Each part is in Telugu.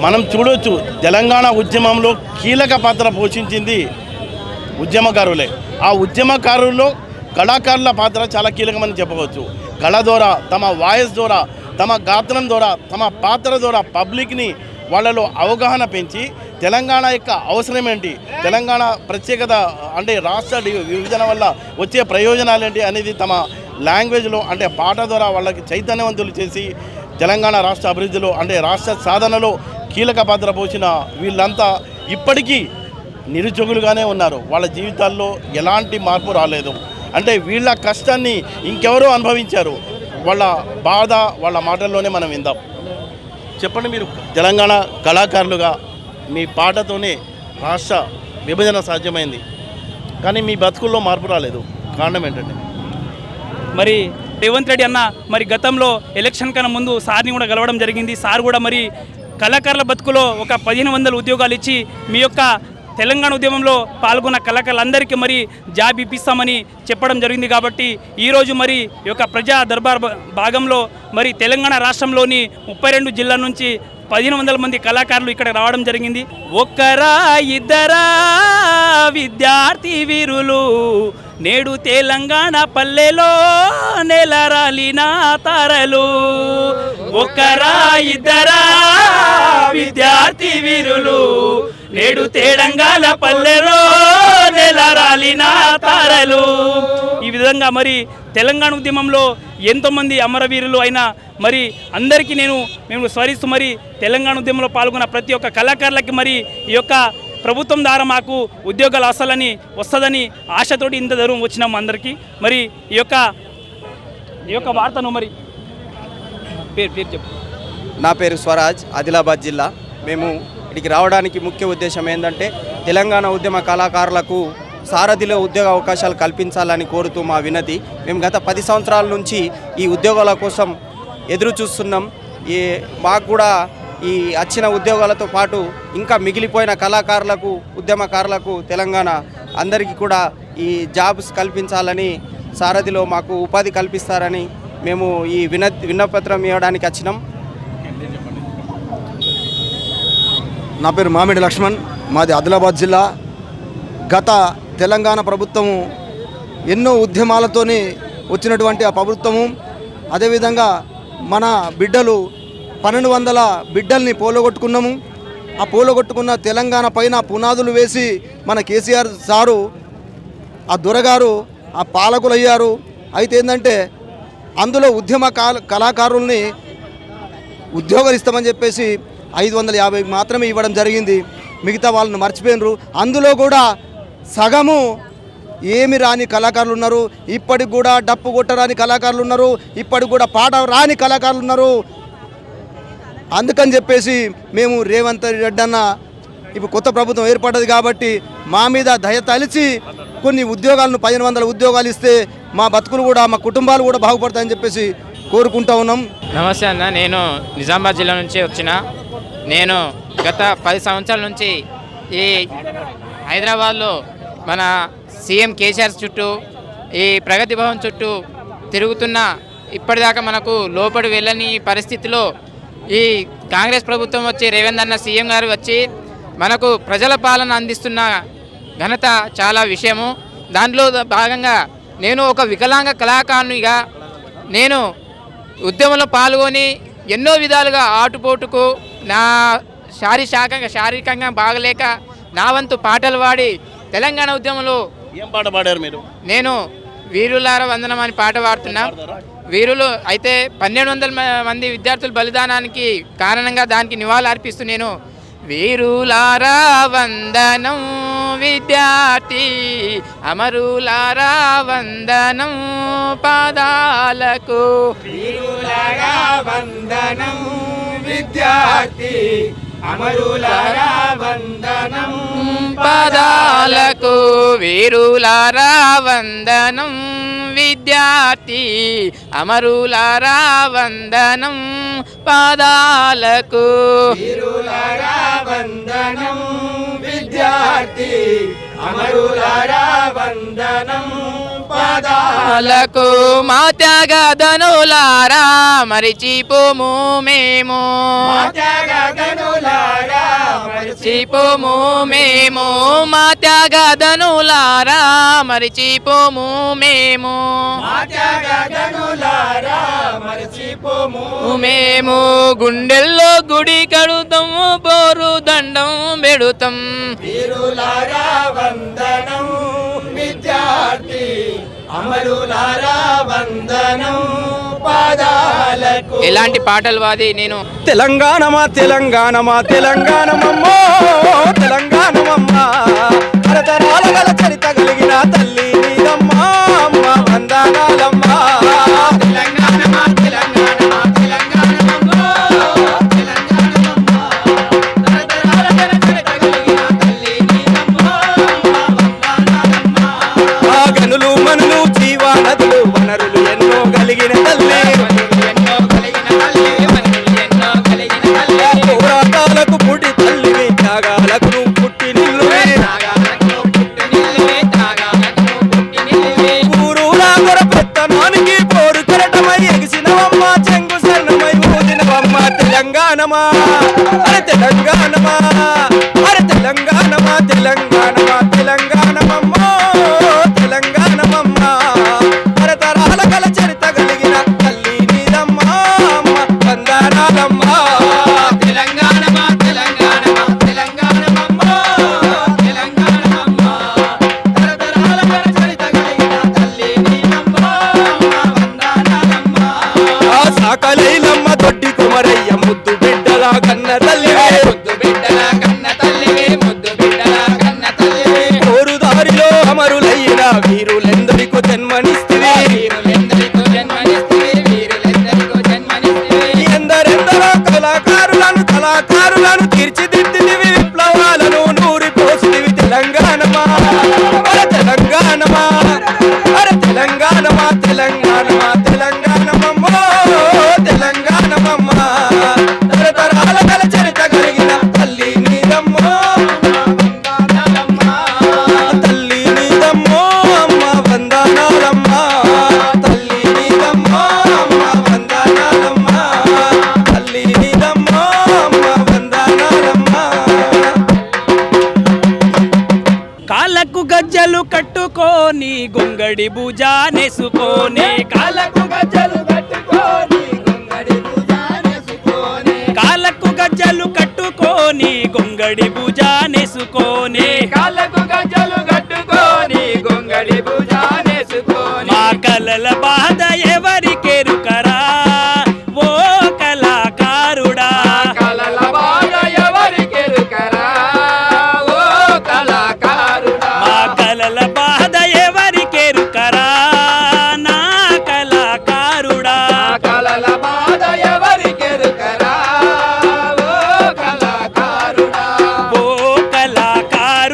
మనం చూడొచ్చు తెలంగాణ ఉద్యమంలో కీలక పాత్ర పోషించింది ఉద్యమకారులే. ఆ ఉద్యమకారుల్లో కళాకారుల పాత్ర చాలా కీలకమని చెప్పవచ్చు. కళ ద్వారా, తమ వాయిస్ ద్వారా, తమ గాత్రం ద్వారా, తమ పాత్ర ద్వారా పబ్లిక్ని వాళ్ళలో అవగాహన పెంచి తెలంగాణ యొక్క అవసరం ఏంటి, తెలంగాణ ప్రత్యేకత అంటే రాష్ట్ర విభజన వల్ల వచ్చే ప్రయోజనాలు ఏంటి అనేది తమ లాంగ్వేజ్లో అంటే పాట ద్వారా వాళ్ళకి చైతన్యవంతులు చేసి తెలంగాణ రాష్ట్ర అభివృద్ధిలో అంటే రాష్ట్ర సాధనలో కీలక పాత్ర పోసిన వీళ్ళంతా ఇప్పటికీ నిరుద్యోగులుగానే ఉన్నారు. వాళ్ళ జీవితాల్లో ఎలాంటి మార్పు రాలేదు. అంటే వీళ్ళ కష్టాన్ని ఇంకెవరో అనుభవించారు. వాళ్ళ బాధ వాళ్ళ మాటల్లోనే మనం విందాం. చెప్పండి, మీరు తెలంగాణ కళాకారులుగా మీ పాటతోనే రాష్ట్ర విభజన సాధ్యమైంది, కానీ మీ బతుకుల్లో మార్పు రాలేదు. కారణం ఏంటంటే? మరి రేవంత్ రెడ్డి అన్న మరి గతంలో ఎలక్షన్ కన్నా ముందు సార్ని కూడా గెలవడం జరిగింది. సార్ కూడా మరి కళాకారుల బతుకులో ఒక 1500 ఉద్యోగాలు ఇచ్చి మీ యొక్క తెలంగాణ ఉద్యమంలో పాల్గొన్న కళాకారులందరికీ మరి జాబ్ ఇప్పిస్తామని చెప్పడం జరిగింది. కాబట్టి ఈరోజు మరి ఈ యొక్క ప్రజా దర్బార్ భాగంలో మరి తెలంగాణ రాష్ట్రంలోని 32 జిల్లాల నుంచి 1500 మంది కళాకారులు ఇక్కడ రావడం జరిగింది. ఒక్కరా ఇద్దరా విద్యార్థి వీరులు నేడు తెలంగాణ పల్లెలో నెలరాలిన తారలు. ఒక్కరా ఇద్దరా విద్యార్థి వీరులు నేడు తెలంగాణ పల్లెలో నెలరాలిన తారలు. ఈ విధంగా మరి తెలంగాణ ఉద్యమంలో ఎంతోమంది అమరవీరులు అయినా మరి అందరికీ మేము స్మరిస్తూ మరి తెలంగాణ ఉద్యమంలో పాల్గొన్న ప్రతి ఒక్క కళాకారులకి మరి ఈ యొక్క ప్రభుత్వం ద్వారా మాకు ఉద్యోగాలు వస్తుందని ఆశతోటి ఇంత దూరం వచ్చినాము అందరికీ. మరి ఈ యొక్క వార్తను మరి పేరు చెప్పు. నా పేరు స్వరాజ్, ఆదిలాబాద్ జిల్లా. మేము ఇక్కడికి రావడానికి ముఖ్య ఉద్దేశం ఏంటంటే తెలంగాణ ఉద్యమ కళాకారులకు సారథిలో ఉద్యోగ అవకాశాలు కల్పించాలని కోరుతూ మా వినతి. మేము గత 10 సంవత్సరాల నుంచి ఈ ఉద్యోగాల కోసం ఎదురు చూస్తున్నాం. మాకు కూడా ఈ వచ్చిన ఉద్యోగాలతో పాటు ఇంకా మిగిలిపోయిన కళాకారులకు, ఉద్యమకారులకు, తెలంగాణ అందరికీ కూడా ఈ జాబ్స్ కల్పించాలని, సారథిలో మాకు ఉపాధి కల్పిస్తారని మేము ఈ విన్నపత్రం ఇవ్వడానికి వచ్చినాం. నా పేరు మామిడి లక్ష్మణ్, మాది ఆదిలాబాద్ జిల్లా. గత తెలంగాణ ప్రభుత్వము ఎన్నో ఉద్యమాలతోని వచ్చినటువంటి ఆ ప్రభుత్వము, అదేవిధంగా మన బిడ్డలు 1200 బిడ్డల్ని పోలగొట్టుకున్నాము. ఆ పోలగొట్టుకున్న తెలంగాణ పైన పునాదులు వేసి మన కేసీఆర్ సారు, ఆ దొరగారు ఆ పాలకులు అయ్యారు. అయితే ఏంటంటే అందులో ఉద్యమ కళాకారుల్ని ఉద్యోగాలు ఇస్తామని చెప్పేసి 550 మాత్రమే ఇవ్వడం జరిగింది. మిగతా వాళ్ళని మర్చిపోయినరు. అందులో కూడా సగము ఏమి రాని కళాకారులు ఉన్నారు, ఇప్పటికి కూడా డప్పు కొట్టరాని కళాకారులు ఉన్నారు, ఇప్పటికి కూడా పాట రాని కళాకారులు ఉన్నారు. అందుకని చెప్పేసి మేము రేవంత్ రెడ్డి అన్న ఇప్పుడు కొత్త ప్రభుత్వం ఏర్పడ్డది కాబట్టి మా మీద దయ తలిచి కొన్ని ఉద్యోగాలను 1500 ఉద్యోగాలు ఇస్తే మా బతుకులు కూడా, మా కుటుంబాలు కూడా బాగుపడతాయని చెప్పేసి కోరుకుంటా ఉన్నాం. నమస్తే అన్న, నేను నిజామాబాద్ జిల్లా నుంచి వచ్చిన. నేను గత 10 సంవత్సరాల నుంచి ఈ హైదరాబాద్లో మన సీఎం కేసీఆర్ చుట్టూ, ఈ ప్రగతి భవన్ చుట్టూ తిరుగుతున్న. ఇప్పటిదాకా మనకు లోపడి వెళ్ళని పరిస్థితిలో ఈ కాంగ్రెస్ ప్రభుత్వం వచ్చి, రేవంత్ అన్న సీఎం గారు వచ్చి మనకు ప్రజల పాలన అందిస్తున్న ఘనత చాలా విషయము. దాంట్లో భాగంగా నేను ఒక వికలాంగ కళాకారునిగా నేను ఉద్యమంలో పాల్గొని ఎన్నో విధాలుగా ఆటుపోటుకు నా శారీరకంగా బాగలేక నా వంతు పాటలు పాడి తెలంగాణ ఉద్యమంలో. ఏం పాట పాడారు మీరు? నేను వీరులార వందనం అని పాట పాడుతున్నా. వీరులు అయితే 1200 మంది విద్యార్థుల బలిదానానికి కారణంగా దానికి నివాళులు అర్పిస్తూ నేను వీరులారా వందనం విద్యార్థి అమరులారా వందనం పాదాలకు. వీరులారా వందనం విద్యార్థి అమరులారా వందనం పాదాలకు. వీరులారా వందనం విద్యార్థి అమరులారా వందనం పాదాలకు. వీరులారా వందనం విద్యార్థి అమరులారా వందనం పాదాలకు. మా త్యాగధనులారా మరిచిపోము మేము, త్యాగధనులారా మరిచిపోము మేము మా త్యాగదనులారా మరిచిపోము మేము మేము గుండెల్లో గుడి కడుతాము బోరు దండం పెడుతాం వీరులారా వందనం విద్యార్థి అమరులారా వందనం పాదాలకు. ఎలాంటి పాటలు వాది నేను తెలంగాణమా తెలంగాణమా తెలంగాణమమ్మో తెలంగాణమమ్మా తరతరాల గల చరిత కలిగిన తల్లి నీదమ్మా అమ్మ వందనాలమ్మా. తెలంగాణమా తెలంగాణమా తెలంగాణమమ్మో తెలంగాణమమ్మా తరతరాల చరిత కలిగిన తల్లి నీదమ్మా వందనాలమ్మా. ఆ గనులు మనులు జీవా నదులు వనరులు ఎన్నో కలిగిన తల్లి పోరాటాలకు పుట్టి తల్లివి త్యాగాలకు నువ్వు పుట్టి నిల్లువే ఊరూరా కొర పెత్తనానికి పోరు కరటమై ఎగిసినవమ్మ చెంగు శరణమై ఊదినవమ్మ తెలంగాణమా అరే తెలంగాణమా అరే తెలంగాణమా తెలంగాణమా తెలంగాణమమ్మో తెలంగాణమమ్మా తరతరాల గల చరిత కలిగిన తల్లి నీదమ్మా అమ్మ వందనాలమ్మా. తెలంగాణమా తెలంగాణమా తెలంగాణమమ్మో తెలంగాణమమ్మా తరతరాల చరిత కలిగిన తల్లి నీదమ్మా వందనాలమ్మా. ఆ సాకలైలమ్మ దొడ్డి కుమరయ్య ముద్దు బిడ్డల కన్న తల్లివే ముద్దు బిడ్డల కన్న తల్లివే ముద్దు బిడ్డల కన్న తల్లివే కోరు దారిలో అమరులయ్యిన వీరులెందరికో జన్మనిస్తివి వీరులెందరికో జన్మనిస్తివి వీరులెందరికో జన్మనిస్తివి ఎందరెందరో కళాకారులను తీర్చిదిద్దివి విప్లవాలను నూరి పోసివి తెలంగాణమా అరే తెలంగాణమా అరే తెలంగాణమా తెలంగాణమా తెలంగాణమమ్మో తెలంగాణమమ్మా తరతరాల గల చరిత కలిగిన తల్లి నీదమ్మో తల్లి నీదమ్మో అమ్మ వందనాలమ్మా తల్లి నీదమ్మో అమ్మ వందనాలమ్మా తల్లి నీదమ్మో అమ్మ వందనాలమ్మా. కాళ్ళకు గజ్జలు కట్టుకొని గొంగడి భుజానేసుకొని కాళ్ళకు గజ్జలు కట్టుకొని గొంగడి భుజానేసుకొని కాళ్ళకు గజ్జలు కట్టుకొని గొంగడి భుజానేసుకొని కాళ్ళకు గజ్జలు కట్టుకొని గొంగడి భుజానేసుకొని మా కలల బాధ ఎవరికెరుకరా ఓ కళాకారుడా కలల బాధ ఎవరికెరుకరా ఓ కళాకారుడా మా కలల బాధ ఎవరికెరుకరా నా కళాకారుడా కలల బాధ ఎవరికెరుకరా ఓ కళాకారుడా ఓ కళాకారుడా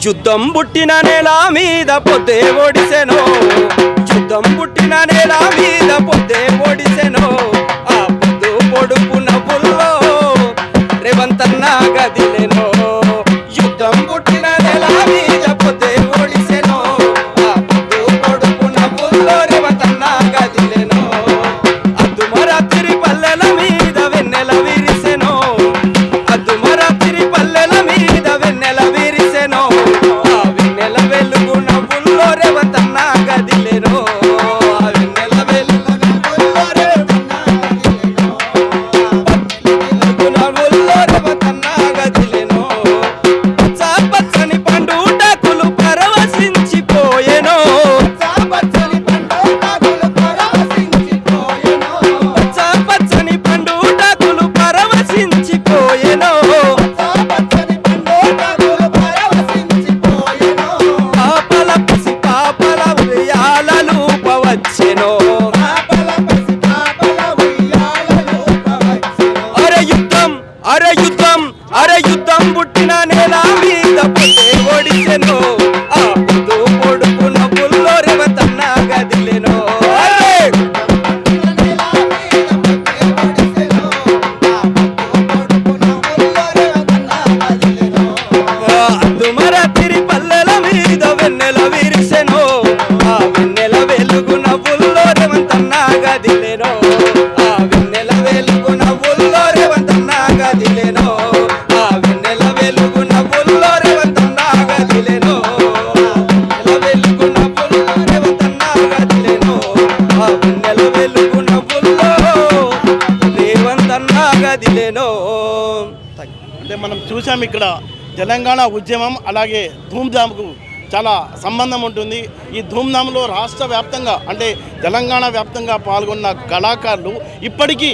యుద్ధం పుట్టిన నేల మీద పొద్దే ఓడిసెనో, యుద్ధం పుట్టిన నేల మీద పొద్దే ఓడిసెనో. ఆ పొద్దు పొడుపు నవ్వుల్లో రేవంతన్న గదిలెనో, యుద్ధం పుట్టిన నేల మీద పొద్దే ఓడిసెనో. ఆ పొద్దు పొడుపు నవ్వుల్లో రేవంతన్న గదిలెనో. అద్దుమరాత్రి పల్లెల మీద వెన్నెల విరిసెనో, అద్దుమరాత్రి పల్లెల మీద వెన్నెల విరిసెనో. ఆ వెన్నెల వెలుగు నవ్వుల్లో రేవంతన్న గదిలెనో, ఆ వెన్నెల వెలుగు నవ్వుల్లో రేవంతన్న గదిలెనో, వెలుగు నవ్వుల్లో రేవంతన్న గదిలెనో. పచ్చని పండుటకులు పరవశించిపోయెనో, పచ్చని పండుటకులు పరవశించిపోయెనో, పచ్చని పండుటకులు పరవశించిపోయెనో, పచ్చని పండుటకులు పరవశించిపోయెనో. పాపల పసి పాపల ఉయ్యాలలూపవచ్చెనో, పాపల పసి పాపల ఉయ్యాలలూపవచ్చెనో. అరే యుద్ధం అరే యుద్ధం అరే యుద్ధం పుట్టిన నేల మీద పొద్దే ఓడిసెనో. ఆ పొద్దు పొడుపు నవ్వుల్లో రేవంతన్న గదిలెనో. అరే అద్దుమరాత్రి పల్లెల మీద వెన్నెల విరిసెనో, ఆ వెన్నెల వెలుగు నవ్వుల్లో రేవంతన్న గదిలెనో, ఆ వెన్నెల వెలుగు నవ్వుల్లో రేవంతన్న గదిలెనో, ఆ వెన్నెల వెలుగు నవ్వుల్లో రేవంతన్న గదిలెనో, ఆ వెన్నెల వెలుగు నవ్వుల్లో రేవంతన్న గదిలెనో, ఆ వెన్నెల వెలుగు నవ్వుల్లో రేవంతన్న గదిలెనో. అంటే మనం చూసాం ఇక్కడ తెలంగాణ ఉద్యమం అలాగే ధూమ్ధామ్కు చాలా సంబంధం ఉంటుంది. ఈ ధూమ్ధామ్లో రాష్ట్ర వ్యాప్తంగా అంటే తెలంగాణ వ్యాప్తంగా పాల్గొన్న కళాకారులు ఇప్పటికీ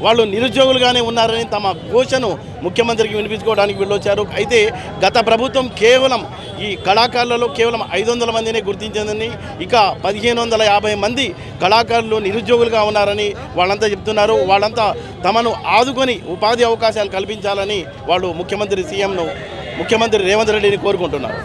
వాళ్ళు నిరుద్యోగులుగానే ఉన్నారని తమ ఘోషను ముఖ్యమంత్రికి వినిపించుకోవడానికి వెళ్ళొచ్చారు. అయితే గత ప్రభుత్వం కేవలం ఈ కళాకారులలో కేవలం 500 మందినే గుర్తించిందని, ఇక 1550 మంది కళాకారులు నిరుద్యోగులుగా ఉన్నారని వాళ్ళంతా చెప్తున్నారు. వాళ్ళంతా తమను ఆదుకొని ఉపాధి అవకాశాలు కల్పించాలని వాళ్ళు ముఖ్యమంత్రి రేవంత్ రెడ్డిని కోరుకుంటున్నారు.